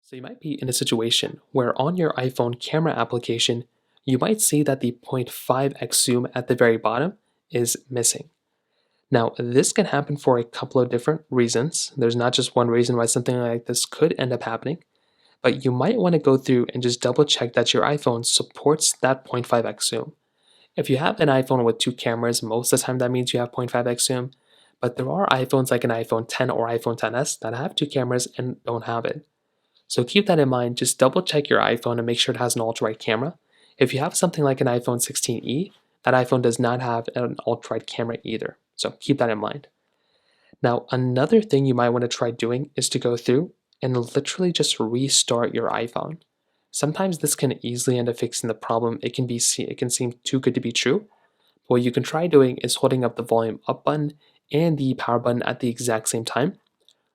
So you might be in a situation where on your iPhone camera application, you might see that the 0.5x zoom at the very bottom is missing. Now, this can happen for a couple of different reasons. There's not just one reason why something like this could end up happening, but you might want to go through and just double check that your iPhone supports that 0.5x zoom. If you have an iPhone with two cameras, most of the time that means you have 0.5x zoom, but there are iPhones like an iPhone 10 or iPhone 10s that have two cameras and don't have it. So keep that in mind. Just double check your iPhone and make sure it has an ultra-wide camera. If you have something like an iPhone 16e, that iPhone does not have an ultra-wide camera either. So keep that in mind. Now, another thing you might want to try doing is to go through and literally just restart your iPhone. Sometimes this can easily end up fixing the problem. It can seem too good to be true. But what you can try doing is holding up the volume up button and the power button at the exact same time.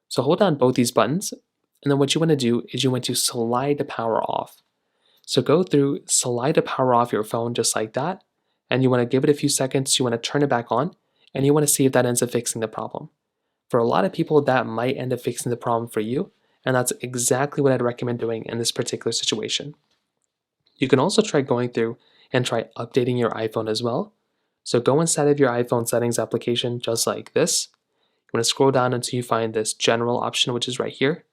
So hold down both these buttons, and then what you want to do is you want to slide the power off. So go through, slide the power off your phone just like that, and you want to give it a few seconds, you want to turn it back on, and you want to see if that ends up fixing the problem. For a lot of people, that might end up fixing the problem for you, and that's exactly what I'd recommend doing in this particular situation. You can also try going through and try updating your iPhone as well. So go inside of your iPhone settings application just like this. You want to scroll down until you find this general option, which is right here.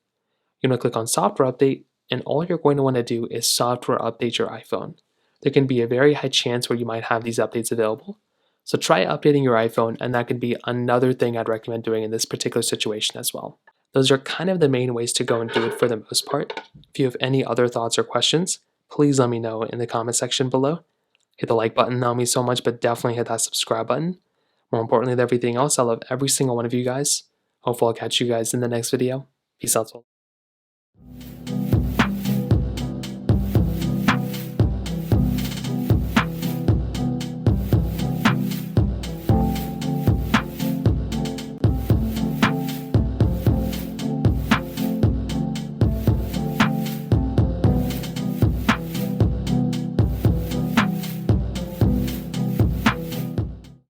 You're going to click on software update, and all you're going to want to do is software update your iPhone. There can be a very high chance where you might have these updates available. So try updating your iPhone, and that could be another thing I'd recommend doing in this particular situation as well. Those are kind of the main ways to go and do it for the most part. If you have any other thoughts or questions, please let me know in the comment section below. Hit the like button, that'll mean so much, but definitely hit that subscribe button. More importantly than everything else, I love every single one of you guys. Hopefully I'll catch you guys in the next video. Peace out.